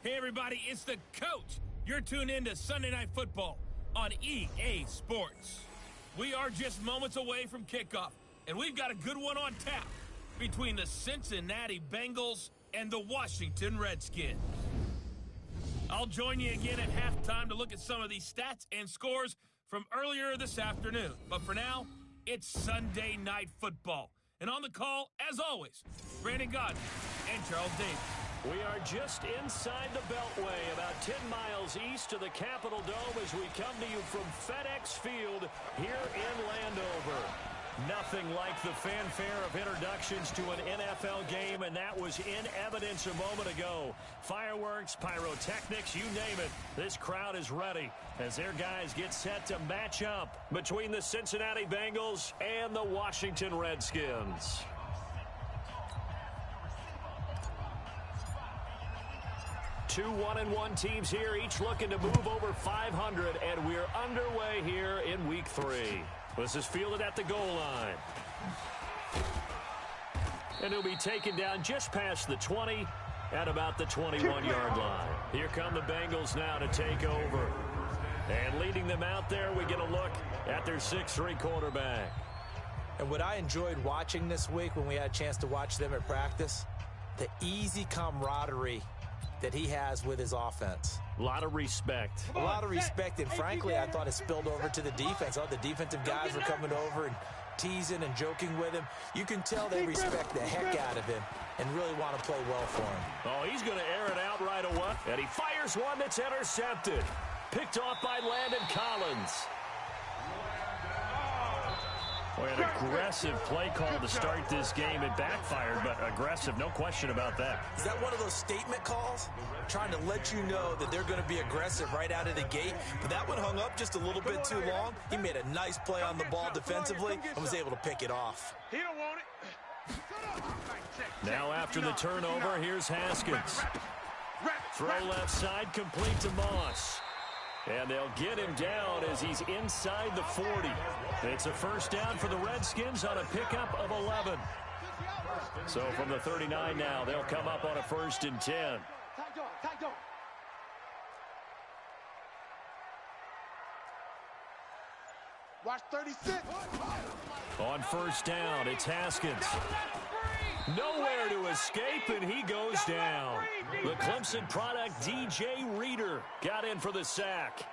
Hey, everybody, it's the coach. You're tuned in to Sunday Night Football on EA Sports. We are just moments away from kickoff, and we've got a good one on tap between the Cincinnati Bengals and the Washington Redskins. I'll join you again at halftime to look at some of these stats and scores from earlier this afternoon. But for now, it's Sunday Night Football. And on the call, as always, Brandon Godden and Charles Davis. We are just inside the Beltway, about 10 miles east of the Capitol Dome as we come to you from FedEx Field here in Landover. Nothing like the fanfare of introductions to an NFL game, and that was in evidence a moment ago. Fireworks, pyrotechnics, you name it. This crowd is ready as their guys get set to match up between the Cincinnati Bengals and the Washington Redskins. Two 1-1 teams here, each looking to move over 500, and we're underway here in Week 3. This is fielded at the goal line. And he'll be taken down just past the 20 at about the 21-yard line. Here come the Bengals now to take over. And leading them out there, we get a look at their 6'3" quarterback. And what I enjoyed watching this week when we had a chance to watch them at practice, the easy camaraderie that he has with his offense. A lot of respect. A lot of respect, and frankly, I thought it spilled over to the defense. All the defensive guys were coming over and teasing and joking with him. You can tell they respect the heck out of him and really want to play well for him. Oh, he's going to air it out right away. And he fires one that's intercepted. Picked off by Landon Collins. Boy, an aggressive play call to start this game. It backfired, but aggressive, no question about that. Is that one of those statement calls? Trying to let you know that they're going to be aggressive right out of the gate. But that one hung up just a little bit too long. He made a nice play on the ball defensively and was able to pick it off. He don't want it. Now after the turnover, here's Haskins. Throw left side, complete to Moss. And they'll get him down as he's inside the 40. It's a first down for the Redskins on a pickup of 11. So from the 39 now, they'll come up on a 1st and 10. Watch 36. On first down, it's Haskins. Nowhere to escape, and he goes down. The Clemson product, DJ Reader, got in for the sack.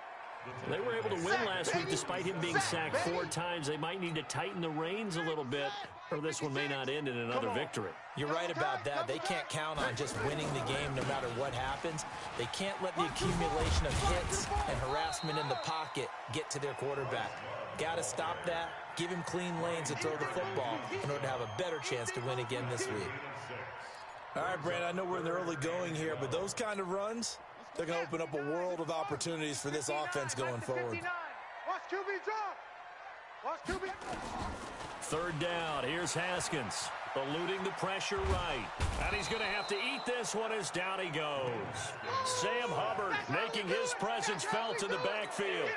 They were able to win last week despite him being sacked 4 times. They might need to tighten the reins a little bit, or this one may not end in another victory. You're right about that. They can't count on just winning the game no matter what happens. They can't let the accumulation of hits and harassment in the pocket get to their quarterback. Got to stop that, give him clean lanes to throw the football in order to have a better chance to win again this week. All right, Brandon, I know we're in the early going here, but those kind of runs, they're going to open up a world of opportunities for this offense going forward. Watch QB drop. Watch QB. Third down, here's Haskins, eluding the pressure right. And he's going to have to eat this one as down he goes. Sam Hubbard making his presence felt in the backfield.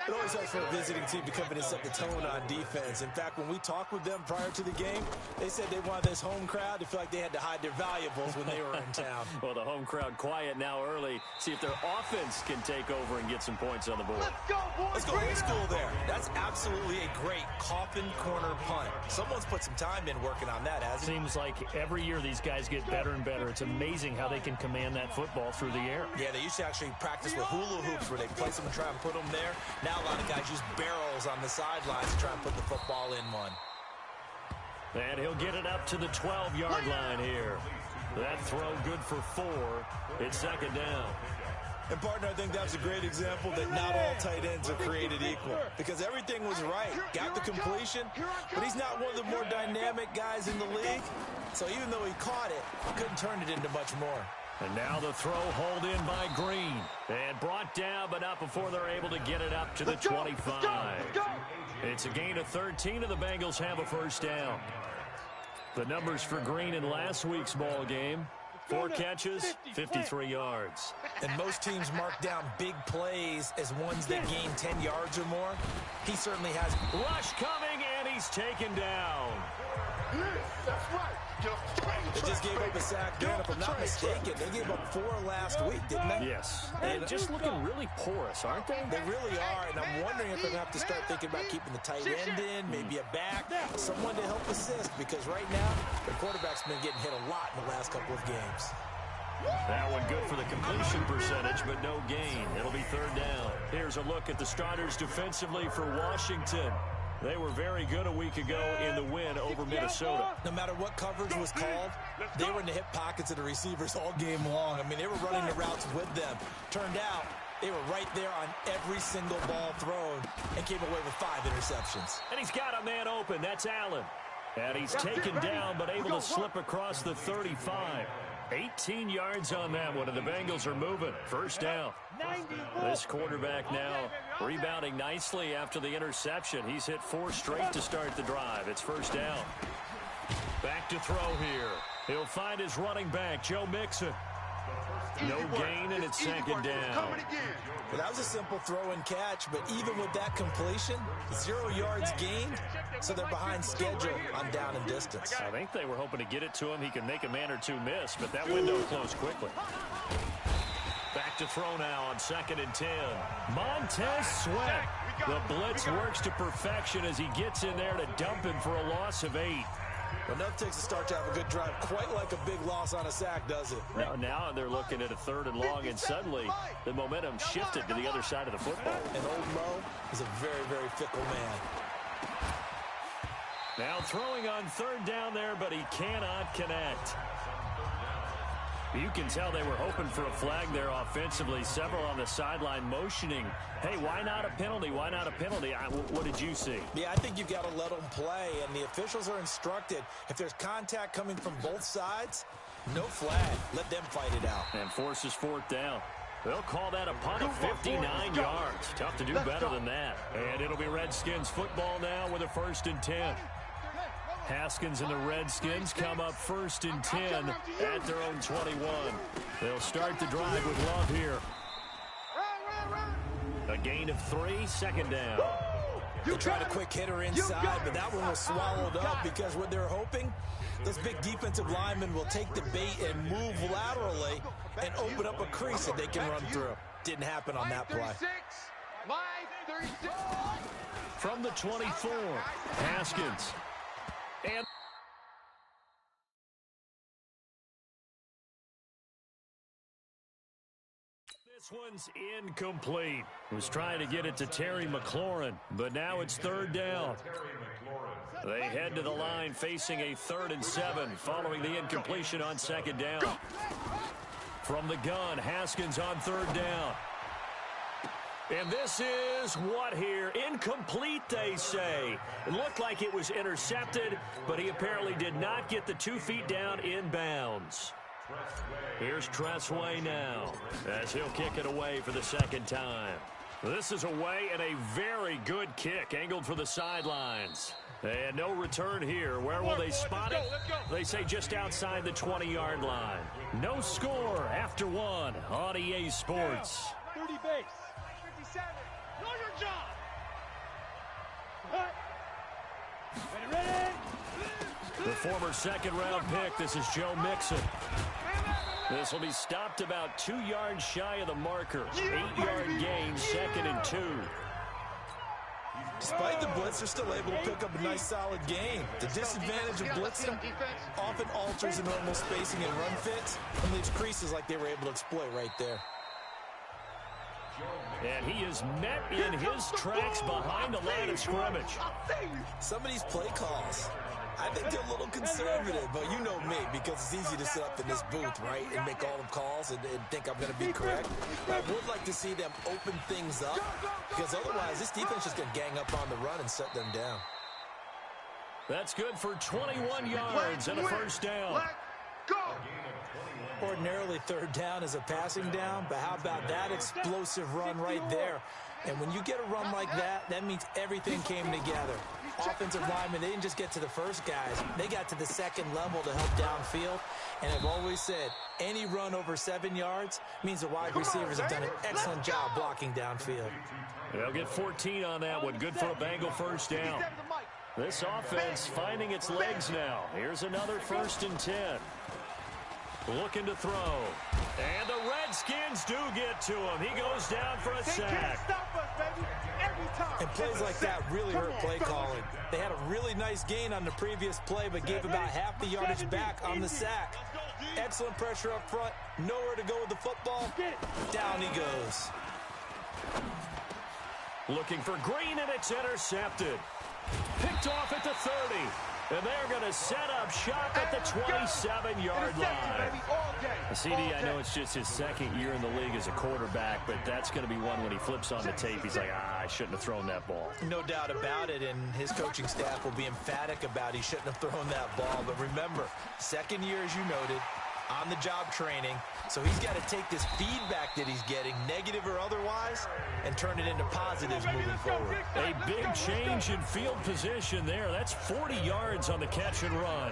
It always helps for a visiting team to come in and set the tone on defense. In fact, when we talked with them prior to the game, they said they wanted this home crowd to feel like they had to hide their valuables when they were in town. Well, the home crowd quiet now early. See if their offense can take over and get some points on the board. Let's go, boys. Let's go old school there. That's absolutely a great coffin corner punt. Someone's put some time in working on that, hasn't he? Seems like every year these guys get better and better. It's amazing how they can command that football through the air. Yeah, they used to actually practice with hula hoops where they place them and try and put them there. Now a lot of guys use barrels on the sidelines to try and put the football in one. And he'll get it up to the 12-yard line here. That throw good for 4. It's second down. And, partner, I think that's a great example that not all tight ends are created equal. Because everything was right. Got the completion, but he's not one of the more dynamic guys in the league. So even though he caught it, couldn't turn it into much more. And now the throw hauled in by Green. And brought down, but not before they're able to get it up to the 25. It's a gain of 13, and the Bengals have a first down. The numbers for Green in last week's ball game: 4 catches, 53 yards. And most teams mark down big plays as ones that gain 10 yards or more. He certainly has. Rush coming, and he's taken down. That's right. They just gave up a sack there, and if I'm not mistaken, they gave up 4 last week, didn't they? Yes. And just looking really porous, aren't they? They really are, and I'm wondering if they're going to have to start thinking about keeping the tight end in, maybe a back, someone to help assist, because right now, the quarterback's been getting hit a lot in the last couple of games. That one good for the completion percentage, but no gain. It'll be 3rd down. Here's a look at the starters defensively for Washington. They were very good a week ago in the win over Minnesota. No matter what coverage was called, they were in the hip pockets of the receivers all game long. I mean, they were running the routes with them. Turned out, they were right there on every single ball thrown and came away with 5 interceptions. And he's got a man open. That's Allen. And he's taken down, but able to slip across the 35. 18 yards on that one, and the Bengals are moving. 1st down. This quarterback now rebounding nicely after the interception. He's hit 4 straight to start the drive. It's 1st down. Back to throw here. He'll find his running back, Joe Mixon. No gain, and it's 2nd down. Well, that was a simple throw and catch, but even with that completion, 0 yards gained, so they're behind schedule on down and distance. I think they were hoping to get it to him. He can make a man or 2 miss, but that window closed quickly. Back to throw now on 2nd and 10. Montez Sweat. The blitz works to perfection as he gets in there to dump him for a loss of 8. Enough takes a start to have a good drive. Quite like a big loss on a sack, does it? Now they're looking at a 3rd and long, and suddenly the momentum shifted to the other side of the football. And old Mo is a very, very fickle man. Now throwing on 3rd down there, but he cannot connect. You can tell they were hoping for a flag there offensively. Several on the sideline motioning, hey, why not a penalty? Why not a penalty? What did you see? Yeah, I think you've got to let them play, and the officials are instructed, if there's contact coming from both sides, no flag. Let them fight it out. And forces 4th down. They'll call that a punt of 59 yards. Tough to do better than that. And it'll be Redskins football now with a 1st and 10. Haskins and the Redskins come up 1st and 10 at their own 21. They'll start the drive with Love here. A gain of 3, 2nd down. They tried a quick hitter inside, but that one was swallowed up because what they're hoping, those big defensive linemen will take the bait and move laterally and open up a crease that they can run through. Didn't happen on that play. From the 24, Haskins. And this one's incomplete. Was trying to get it to Terry McLaurin, but now it's 3rd down. They head to the line facing a 3rd and 7 following the incompletion on 2nd down. From the gun, Haskins on 3rd down. And this is what here? Incomplete, they say. It looked like it was intercepted, but he apparently did not get the 2 feet down in bounds. Here's Tressway now as he'll kick it away for the 2nd time. This is away and a very good kick angled for the sidelines. And no return here. Where will they spot it? They say just outside the 20-yard line. No score after 1 on EA Sports. 30 base. 57. Know your job. Ready. The former 2nd-round pick, this is Joe Mixon. This will be stopped about 2 yards shy of the marker. 8-yard gain, 2nd and 2. Despite the blitz, they're still able to pick up a nice, solid gain. The disadvantage of blitzing often alters the normal spacing and run fits and leaves creases like they were able to exploit right there. And he is met in his tracks behind the line of scrimmage. Some of these play calls, I think they're a little conservative, but you know me, because it's easy to sit up in this booth, right, and make all the calls and think I'm going to be correct. But I would like to see them open things up, because otherwise this defense is going to gang up on the run and shut them down. That's good for 21 yards and a 1st down. Ordinarily, 3rd down is a passing down, but how about that explosive run right there? And when you get a run like that, that means everything came together. Offensive linemen, they didn't just get to the first guys. They got to the 2nd level to help downfield. And I've always said, any run over 7 yards means the wide receivers have done an excellent job blocking downfield. They'll get 14 on that one. Good for a Bengal 1st down. This offense finding its legs now. Here's another 1st and 10. Looking to throw. And the Redskins do get to him. He goes down for a sack. They can't stop us, baby. Every time. And plays like that really hurt play calling. They had a really nice gain on the previous play, but gave about half the yardage back on the sack. Excellent pressure up front. Nowhere to go with the football. Down he goes. Looking for Green, and it's intercepted. Picked off at the 30. And they're going to set up shop at the 27-yard line. CD, I know it's just his 2nd year in the league as a quarterback, but that's going to be one when he flips on the tape. He's like, I shouldn't have thrown that ball. No doubt about it, and his coaching staff will be emphatic about he shouldn't have thrown that ball. But remember, 2nd year, as you noted, on-the-job training. So he's got to take this feedback that he's getting, negative or otherwise, and turn it into positives moving forward. A big change in field position there. That's 40 yards on the catch and run.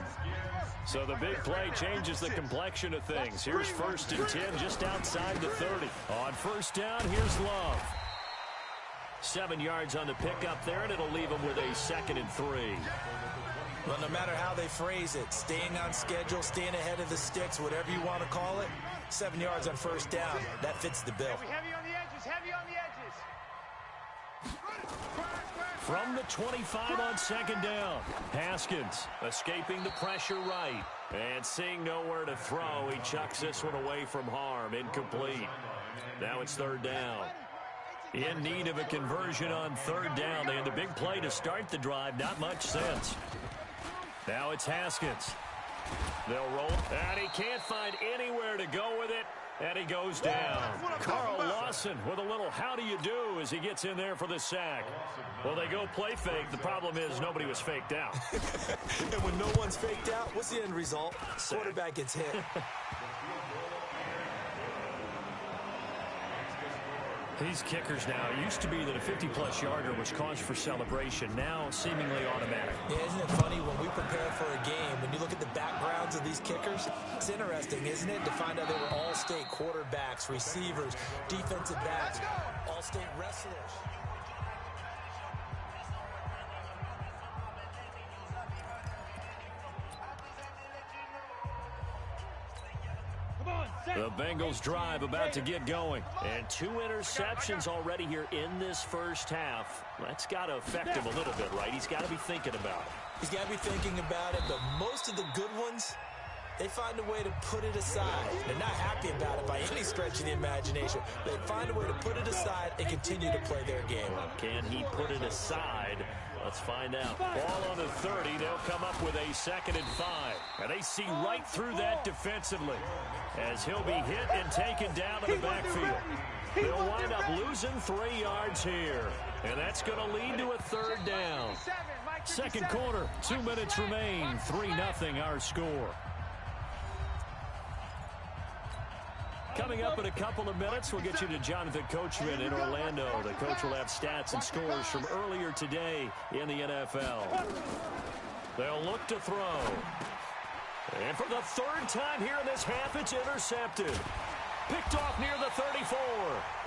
So the big play changes the complexion of things. Here's 1st and 10 just outside the 30. On 1st down, here's Love. 7 yards on the pickup there, and it'll leave him with a 2nd and 3. Well, no matter how they phrase it, staying on schedule, staying ahead of the sticks, whatever you want to call it, 7 yards on 1st down, that fits the bill. Heavy on the edges, heavy on the edges. From the 25 on 2nd down, Haskins escaping the pressure right. And seeing nowhere to throw, he chucks this one away from harm, incomplete. Now it's 3rd down. In need of a conversion on 3rd down. They had the big play to start the drive, not much sense. Now it's Haskins. They'll roll, and he can't find anywhere to go with it, and he goes down. Carl Lawson with a little how do you do as he gets in there for the sack. Well, they go play fake. The problem is nobody was faked out. And when no one's faked out, what's the end result? Quarterback gets hit. These kickers now, it used to be that a 50-plus yarder was cause for celebration. Now, seemingly automatic. Yeah, isn't it funny when we prepare for a game, when you look at the backgrounds of these kickers, it's interesting, isn't it, to find out they were all-state quarterbacks, receivers, defensive backs, all-state wrestlers. The Bengals drive about to get going. And 2 interceptions already here in this 1st half. That's got to affect him a little bit, right? He's got to be thinking about it. He's got to be thinking about it, but most of the good ones, they find a way to put it aside. They're not happy about it by any stretch of the imagination. They find a way to put it aside and continue to play their game. Can he put it aside? Let's find out. Ball on the 30. They'll come up with a 2nd and 5. And they see right through that defensively as he'll be hit and taken down to the backfield. They'll wind up losing 3 yards here. And that's going to lead to a 3rd down. 2nd quarter, 2 minutes remain. 3-0 our score. Coming up in a couple of minutes, we'll get you to Jonathan Coachman in Orlando. The coach will have stats and scores from earlier today in the NFL. They'll look to throw. And for the 3rd time here in this half, it's intercepted. Picked off near the 34.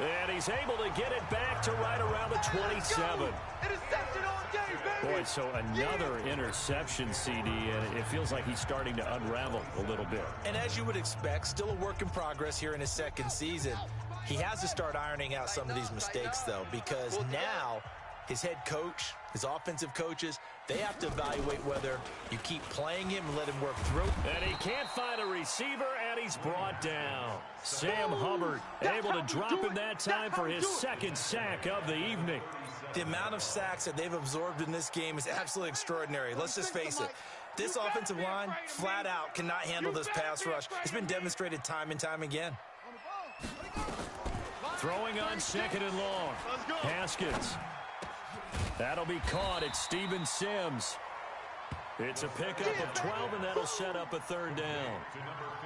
And he's able to get it back to right around the 27. Interception all day, baby. Boy, so another interception, CD, and it feels like he's starting to unravel a little bit. And as you would expect, still a work in progress here in his 2nd season. He has to start ironing out some of these mistakes, though, because now his head coach, his offensive coaches, they have to evaluate whether you keep playing him and let him work through. And he can't find a receiver, and he's brought down. Sam Hubbard able to drop him that time for his 2nd sack of the evening. The amount of sacks that they've absorbed in this game is absolutely extraordinary. Let's just face it. This offensive line, flat out, cannot handle this pass rush. It's been demonstrated time and time again. Throwing on 2nd and long. Haskins. That'll be caught at Steven Sims. It's a pickup of 12, and that'll set up a 3rd down.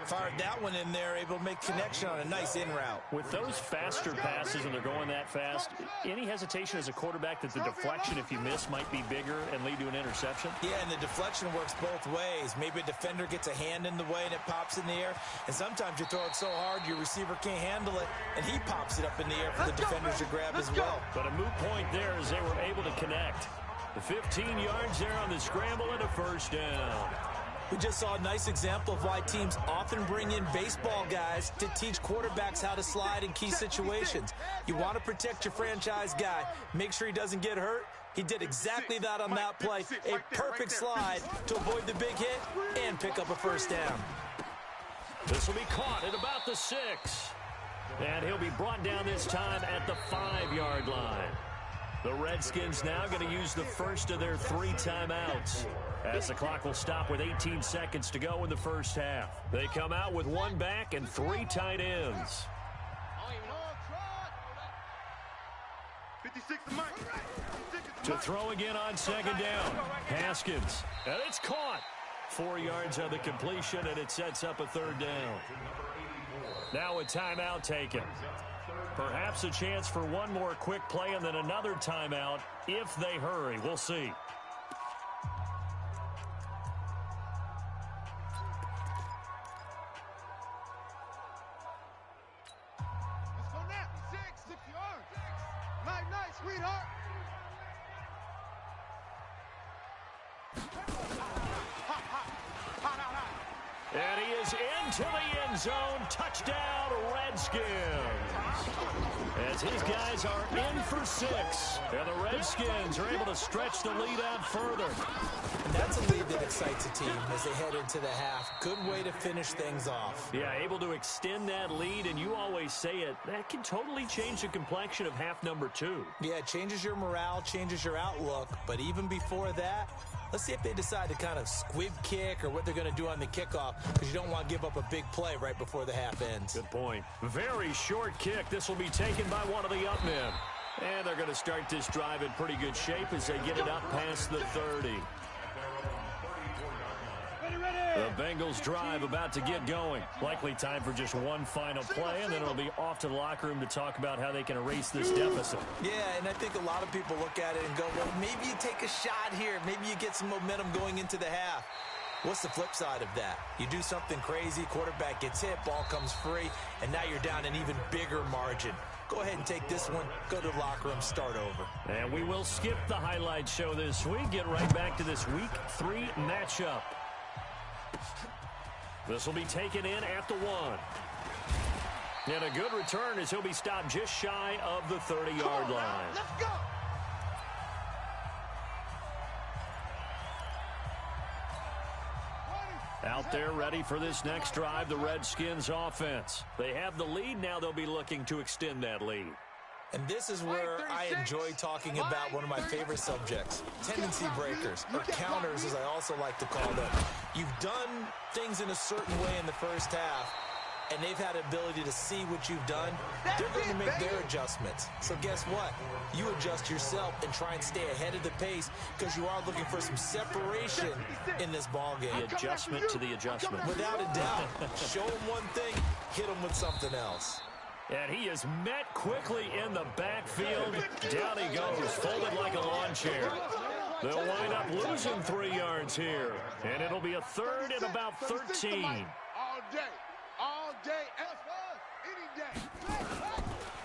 Fired that one in there, able to make connection on a nice in route. With those faster passes and they're going that fast, any hesitation as a quarterback that the deflection, if you miss, might be bigger and lead to an interception? Yeah, and the deflection works both ways. Maybe a defender gets a hand in the way and it pops in the air. And sometimes you throw it so hard your receiver can't handle it, and he pops it up in the air for the defenders to grab as well. But a moot point there as they were able to connect. The 15 yards there on the scramble and a first down. We just saw a nice example of why teams often bring in baseball guys to teach quarterbacks how to slide in key situations. You want to protect your franchise guy. Make sure he doesn't get hurt. He did exactly that on that play. A perfect slide to avoid the big hit and pick up a first down. This will be caught at about the 6. And he'll be brought down this time at the 5-yard line. The Redskins now going to use the first of their 3 timeouts, as the clock will stop with 18 seconds to go in the first half. They come out with 1 back and 3 tight ends. 56 to Mike. To throw again on second down. Haskins. And it's caught. 4 yards on the completion, and it sets up a 3rd down. Now a timeout taken. Perhaps a chance for one more quick play and then another timeout if they hurry. We'll see. Let's go now. 6 yards. Nice, sweetheart. And he is into the end zone. Touchdown, Redskins. As his guys are in for 6. And the Redskins are able to stretch the lead out further. And that's a lead that excites a team as they head into the half. Good way to finish things off. Yeah, able to extend that lead, and you always say it, that can totally change the complexion of half number 2. Yeah, it changes your morale, changes your outlook. But even before that, let's see if they decide to kind of squib kick or what they're going to do on the kickoff, because you don't want to give up a big play right before the half ends. Good point. Very short kick. This will be taken by one of the up men. And they're going to start this drive in pretty good shape as they get it up past the 30. The Bengals drive about to get going. Likely time for just one final play, and then it'll be off to the locker room to talk about how they can erase this deficit. Yeah, and I think a lot of people look at it and go, well, maybe you take a shot here. Maybe you get some momentum going into the half. What's the flip side of that? You do something crazy, quarterback gets hit, ball comes free, and now you're down an even bigger margin. Go ahead and take this one, go to the locker room, start over. And we will skip the highlight show this week, get right back to this Week 3 matchup. This will be taken in at the 1. And a good return as he'll be stopped just shy of the 30-yard line. Let's go. Out there ready for this next drive, the Redskins offense. They have the lead. Now they'll be looking to extend that lead. And this is where I enjoy talking about one of my favorite subjects, tendency breakers, or counters as I also like to call them. You've done things in a certain way in the first half, and they've had the ability to see what you've done. They're going to make their adjustments. So guess what? You adjust yourself and try and stay ahead of the pace because you are looking for some separation in this ball game. The adjustment to the adjustment. Without a doubt. Show them one thing, hit them with something else. And he is met quickly in the backfield. Down he goes, folded like a lawn chair. They'll wind up losing 3 yards here. And it'll be a 3rd and about 13. All day, any day.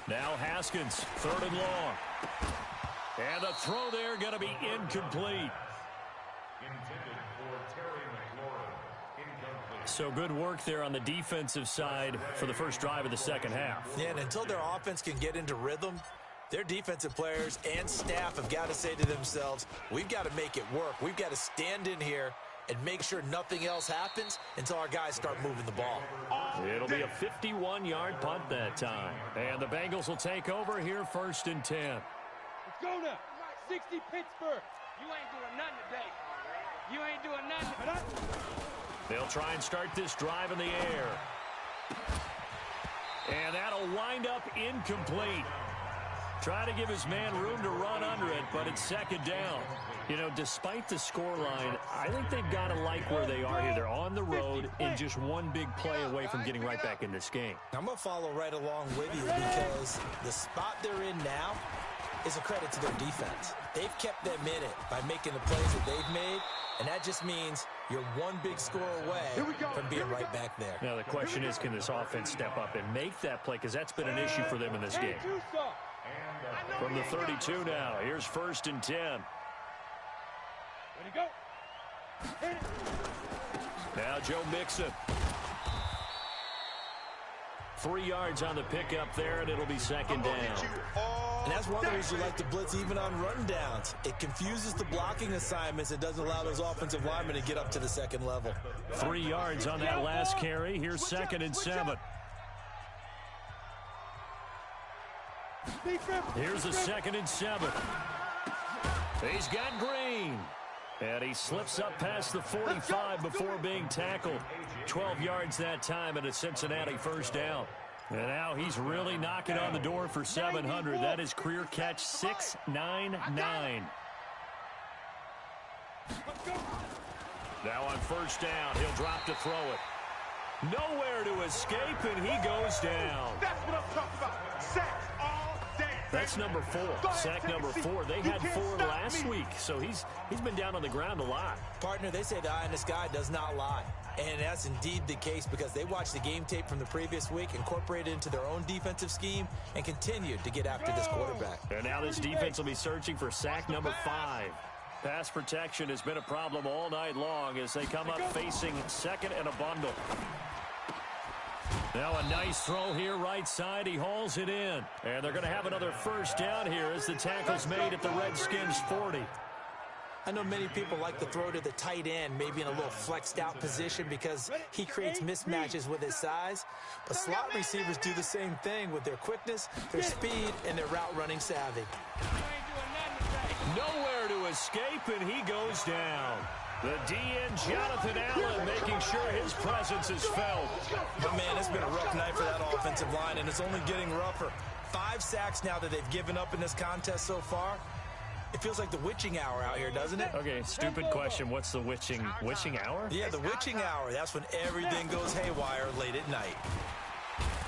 Now Haskins, 3rd and long. And the throw there going to be incomplete. So good work there on the defensive side for the first drive of the second half. Yeah, and until their offense can get into rhythm, their defensive players and staff have got to say to themselves, we've got to make it work. We've got to stand in here and make sure nothing else happens until our guys start moving the ball. It'll be a 51-yard punt that time. And the Bengals will take over here 1st and 10. Let's go now. 60 Pittsburgh. You ain't doing nothing today. You ain't doing nothing. They'll try and start this drive in the air. And that'll wind up incomplete. Try to give his man room to run under it, but it's 2nd down. You know, despite the scoreline, I think they've got to like where they are here. They're on the road and just one big play away from getting right back in this game. I'm going to follow right along with you because the spot they're in now is a credit to their defense. They've kept them in it by making the plays that they've made, and that just means you're one big score away from being right back there. Now the question is, can this offense step up and make that play? Because that's been an issue for them in this game. From the 32 now, here's 1st and 10. Ready, go. Hit it. Now Joe Mixon. 3 yards on the pickup there, and it'll be second down. And that's one of the reasons you like to blitz even on rundowns. It confuses the blocking assignments. It doesn't allow those offensive linemen to get up to the second level. 3 yards on that last carry. Here's second and 7. Here's a second and 7. He's got Green. And he slips up past the 45 before being tackled. 12 yards that time and a Cincinnati first down. And now he's really knocking on the door for 700. That is career catch 699. Now on first down, he'll drop to throw it. Nowhere to escape, and he goes down. That's what I'm talking about. Sacks all day. That's number 4. Sack number 4. They had 4 last week, so he's been down on the ground a lot. Partner, they say the eye in the sky does not lie. And that's indeed the case because they watched the game tape from the previous week, incorporated it into their own defensive scheme, and continued to get after this quarterback. And now this defense will be searching for sack number 5. Pass protection has been a problem all night long as they come up facing second and a bundle. Now a nice throw here right side. He hauls it in. And they're going to have another first down here as the tackle's made at the Redskins 40. I know many people like to throw to the tight end, maybe in a little flexed out position because he creates mismatches with his size. But slot receivers do the same thing with their quickness, their speed, and their route running savvy. Nowhere to escape, and he goes down. The DN, Jonathan Allen, making sure his presence is felt. But man, it's been a rough night for that offensive line, and it's only getting rougher. 5 sacks now that they've given up in this contest so far. It feels like the witching hour out here, doesn't it? Okay, stupid question. What's the witching hour? Yeah, the witching hour. That's when everything goes haywire late at night.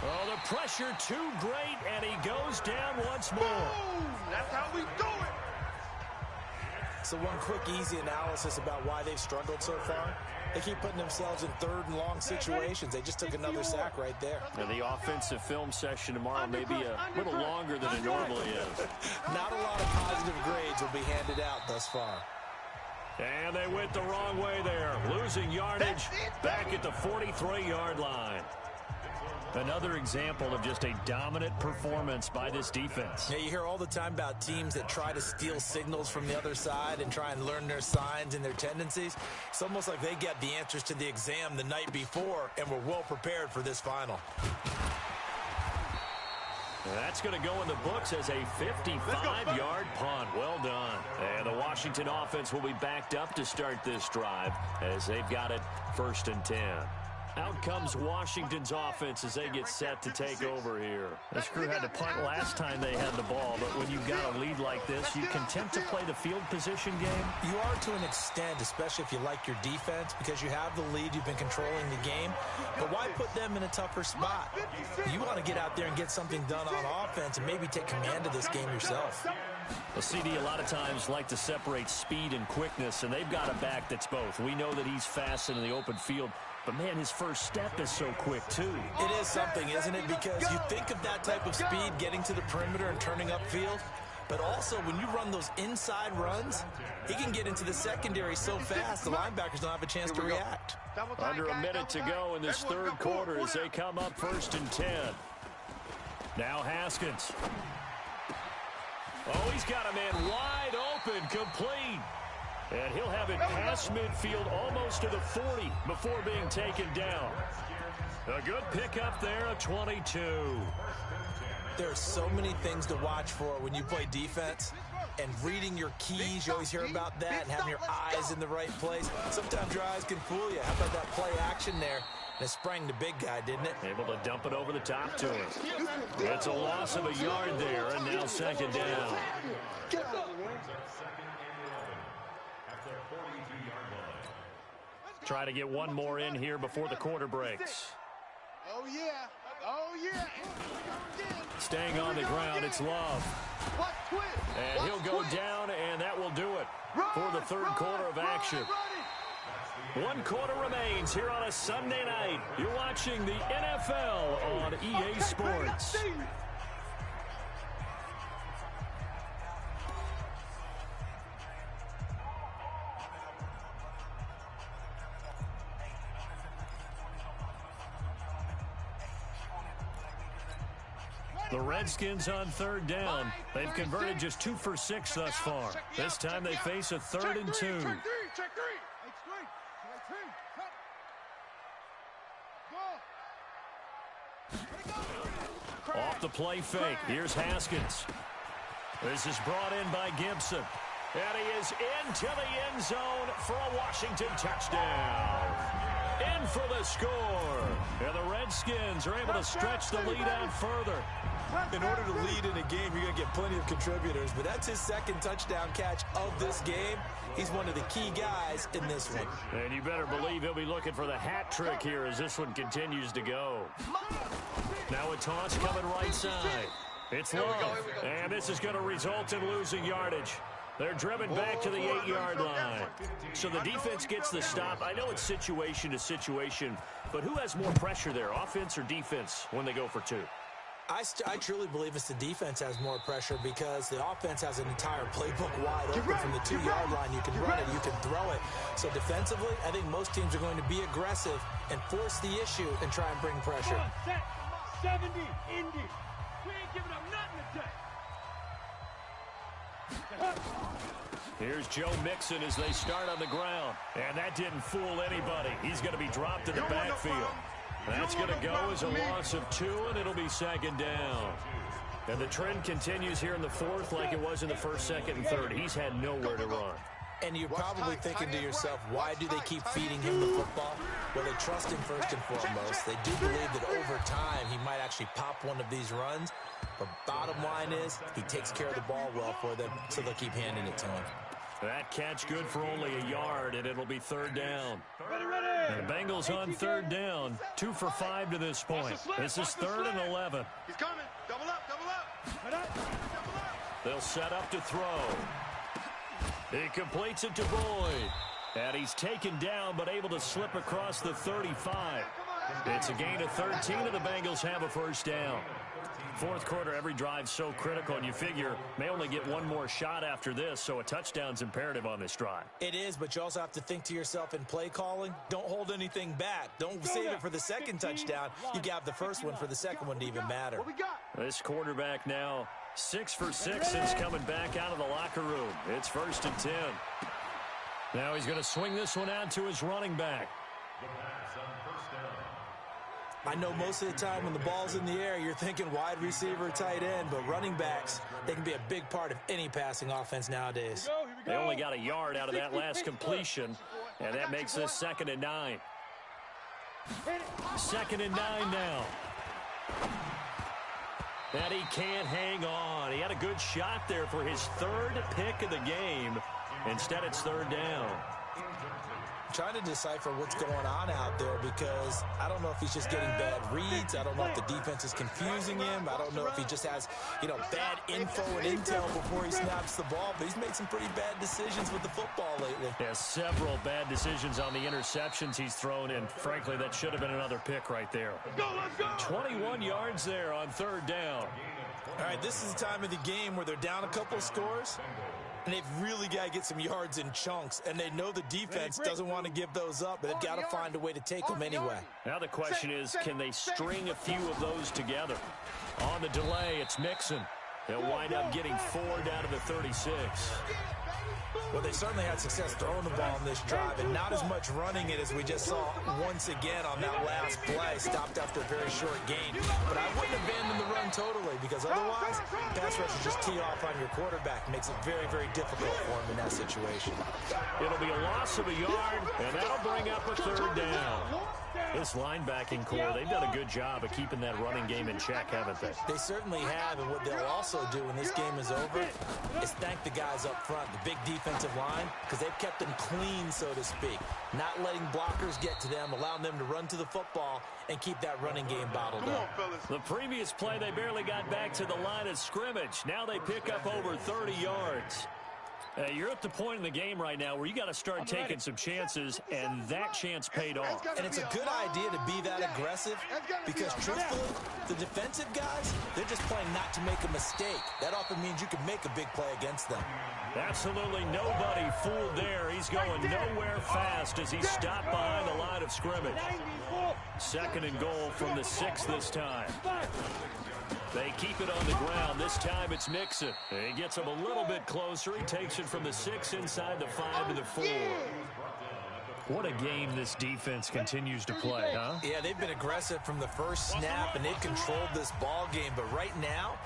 Oh, the pressure too great, and he goes down once more. Boom! That's how we do it. So one quick, easy analysis about why they've struggled so far. They keep putting themselves in third and long situations. They just took another sack right there. And the offensive film session tomorrow may be a little longer than it normally is. Not a lot of positive grades will be handed out thus far. And they went the wrong way there. Losing yardage back at the 43-yard line. Another example of just a dominant performance by this defense. Yeah, you hear all the time about teams that try to steal signals from the other side and try and learn their signs and their tendencies. It's almost like they get the answers to the exam the night before and were well prepared for this final. That's going to go in the books as a 55-yard punt. Well done. And the Washington offense will be backed up to start this drive as they've got it 1st and 10. Out comes Washington's offense as they get set to take over here. This crew had to punt last time they had the ball, but when you've got a lead like this, you content to play the field position game? You are to an extent, especially if you like your defense, because you have the lead, you've been controlling the game. But why put them in a tougher spot? You want to get out there and get something done on offense and maybe take command of this game yourself. The CD a lot of times like to separate speed and quickness, and they've got a back that's both. We know that he's fast in the open field, but man, his first step is so quick too. It is something, isn't it? Because you think of that type of speed getting to the perimeter and turning upfield, but also when you run those inside runs, he can get into the secondary so fast the linebackers don't have a chance to react. Under a minute to go in this third quarter as they come up 1st and 10. Now Haskins. Oh, he's got a man wide open, complete. And he'll have it past midfield almost to the 40 before being taken down. A good pickup there, a 22. There are so many things to watch for when you play defense. And reading your keys, you always hear about that, and having your eyes in the right place. Sometimes your eyes can fool you. How about that play action there? And it sprang the big guy, didn't it? Able to dump it over the top to him. It's a loss of a yard there, and now 2nd down. Try to get one more in here before the quarter breaks. Oh, yeah. Oh, yeah. Staying on the ground, it's Love. And he'll go down, and that will do it for the third quarter of action. 1 quarter remains here on a Sunday night. You're watching the NFL on EA Sports. The Redskins on third down. They've converted just 2 for 6 thus far. This time they face a 3rd and 2. Check three. Off the play fake. Here's Haskins. This is brought in by Gibson. And he is into the end zone for a Washington touchdown. In for the score. And the Redskins are able to stretch the lead out further. In order to lead in a game, you're going to get plenty of contributors, but that's his 2nd touchdown catch of this game. He's one of the key guys in this one. And you better believe he'll be looking for the hat trick here as this one continues to go. Now a toss coming right side. It's low, and this is going to result in losing yardage. They're driven back to the 8-yard line. So the defense gets the stop. I know it's situation to situation, but who has more pressure there, offense or defense, when they go for 2? I truly believe it's the defense has more pressure because the offense has an entire playbook wide open from the 2-yard line. You can run it, you can throw it. So defensively, I think most teams are going to be aggressive and force the issue and try and bring pressure. 70, Indy. We ain't giving up nothing today. Here's Joe Mixon as they start on the ground. And that didn't fool anybody. He's going to be dropped in the backfield. That's going to go as a loss of 2, and it'll be 2nd down. And the trend continues here in the 4th like it was in the 1st, 2nd, and 3rd. He's had nowhere to run. And you're probably thinking to yourself, why do they keep feeding him the football? Well, they trust him first and foremost. They do believe that over time he might actually pop one of these runs. But bottom line is he takes care of the ball well for them, so they'll keep handing it to him. That catch good for only a yard, and it'll be 3rd down. And the Bengals on 3rd down, 2 for 5 to this point. This is 3rd and 11. He's coming. Double up. They'll set up to throw. He completes it to Boyd. And he's taken down, but able to slip across the 35. It's a gain of 13, and the Bengals have a 1st down. 4th quarter, every drive's so critical, and you figure may only get one more shot after this, so a touchdown's imperative on this drive. It is, but you also have to think to yourself in play calling, don't hold anything back. Don't save it for the 2nd touchdown. You got the 1st one for the 2nd one to even matter. This quarterback now 6 for 6 since coming back out of the locker room. It's 1st and 10. Now he's going to swing this one out to his running back. I know most of the time when the ball's in the air, you're thinking wide receiver, tight end, but running backs, they can be a big part of any passing offense nowadays. They only got a yard out of that last completion, and that makes this 2nd and 9. 2nd and 9 now. And he can't hang on. He had a good shot there for his 3rd pick of the game. Instead, it's 3rd down. Trying to decipher what's going on out there because I don't know if he's just getting bad reads. I don't know if the defense is confusing him. I don't know if he just has, bad info and intel before he snaps the ball. But he's made some pretty bad decisions with the football lately. Yeah, several bad decisions on the interceptions he's thrown in. Frankly, that should have been another pick right there. Let's go. 21 yards there on 3rd down. All right, this is the time of the game where they're down a couple of scores. And they've really got to get some yards in chunks. And they know the defense doesn't want to give those up, but they've got to find a way to take them anyway. Now the question is, can they string a few of those together? On the delay, it's Mixon. They'll wind up getting 4 down to the 36. Well, they certainly had success throwing the ball on this drive, and not as much running it as we just saw once again on that last play. Stopped after a very short gain. But I wouldn't abandon the run totally, because otherwise, pass rushers just tee off on your quarterback. Makes it very, very difficult for him in that situation. It'll be a loss of a yard, and that'll bring up a 3rd down. This linebacking core, they've done a good job of keeping that running game in check, haven't they? They certainly have, and what they'll also do when this game is over is thank the guys up front, the big defensive line, because they've kept them clean, so to speak. Not letting blockers get to them, allowing them to run to the football and keep that running game bottled up. The previous play, they barely got back to the line of scrimmage. Now they pick up over 30 yards. You're at the point in the game right now where you got to start taking some chances, and that chance paid off. And it's a good idea to be that aggressive because, truthfully, the defensive guys, they're just playing not to make a mistake. That often means you can make a big play against them. Absolutely nobody fooled there. He's going nowhere fast as he stopped behind the line of scrimmage. 2nd and goal from the 6 this time. They keep it on the ground. This time it's Mixon. He gets him a little bit closer. He takes it from the 6 inside the 5 to the 4. What a game this defense continues to play, huh? Yeah, they've been aggressive from the first snap, and they've controlled this ball game. But right now,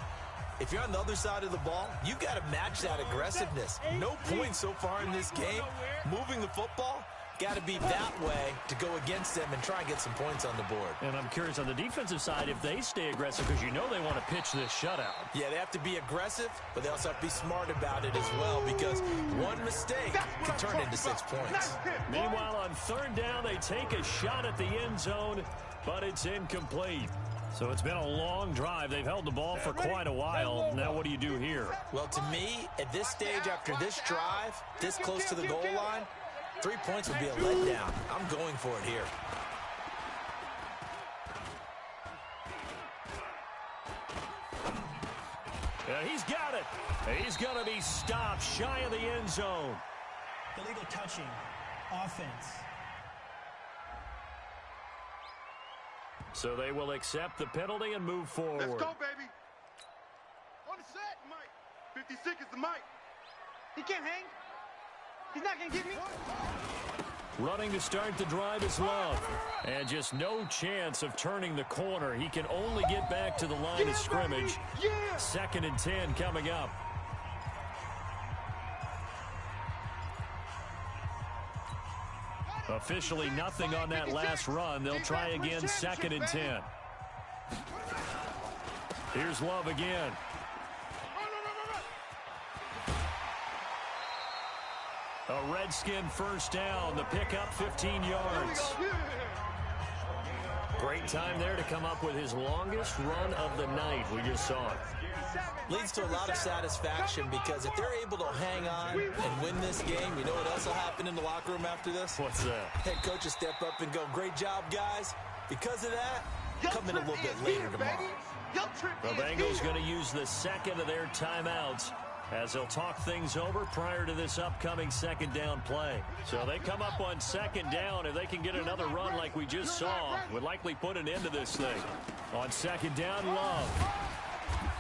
if you're on the other side of the ball, you got to match that aggressiveness. No points so far in this game. Moving the football, got to be that way to go against them and try and get some points on the board. And I'm curious on the defensive side if they stay aggressive, because you know they want to pitch this shutout. Yeah, they have to be aggressive, but they also have to be smart about it as well, because one mistake can turn into 6 points. Meanwhile, on 3rd down, they take a shot at the end zone, but it's incomplete. So it's been a long drive. They've held the ball for quite a while. Now what do you do here? Well, to me, at this stage, after this drive, this close to the goal line, 3 points would be a letdown. I'm going for it here. And he's got it. He's going to be stopped shy of the end zone. Illegal touching. Offense. So they will accept the penalty and move forward. Let's go, baby. On the set, Mike. 50 seconds to Mike. He can't hang. He's not going to get me. Running to start the drive is Love. And just no chance of turning the corner. He can only get back to the line of scrimmage. 2nd and 10 coming up. Officially nothing on that last run. They'll try again 2nd and 10. Here's Love again. A Redskin first down. The pickup 15 yards. Great time there to come up with his longest run of the night. We just saw it. Leads to a lot of satisfaction, because if they're able to hang on and win this game, you know what else will happen in the locker room after this? What's that? Head coach will step up and go, great job, guys. Because of that, come in a little bit later tomorrow. The Bengals going to use the 2nd of their timeouts as they'll talk things over prior to this upcoming 2nd down play. So they come up on 2nd down. If they can get another run like we just saw, would likely put an end to this thing. On 2nd down, Love.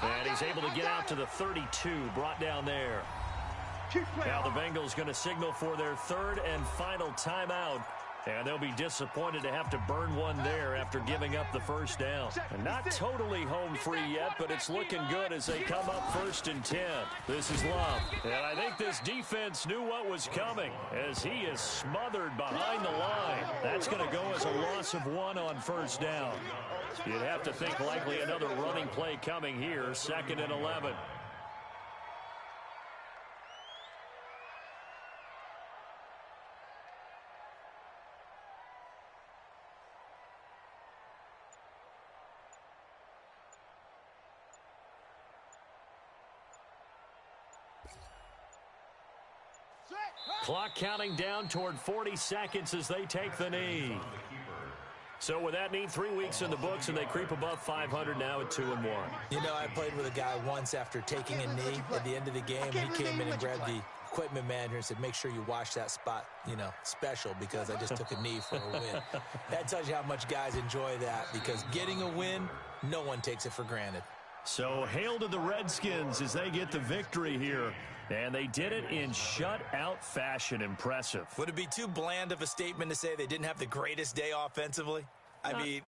And he's able to get out to the 32, brought down there. Now the Bengals going to signal for their 3rd and final timeout. And they'll be disappointed to have to burn one there after giving up the first down. And not totally home free yet, but it's looking good as they come up 1st and 10. This is Love. And I think this defense knew what was coming as he is smothered behind the line. That's going to go as a loss of 1 on 1st down. You'd have to think likely another running play coming here, 2nd and 11. Clock counting down toward 40 seconds as they take the knee. So with that knee, 3 weeks in the books, and they creep above 500 now at 2-1. You know, I played with a guy once after taking a knee at the end of the game. He came in and grabbed the equipment manager and said, make sure you wash that spot, you know, special, because I just took a knee for a win. That tells you how much guys enjoy that, because getting a win, no one takes it for granted. So hail to the Redskins as they get the victory here. And they did it in shutout fashion. Impressive. Would it be too bland of a statement to say they didn't have the greatest day offensively? I mean...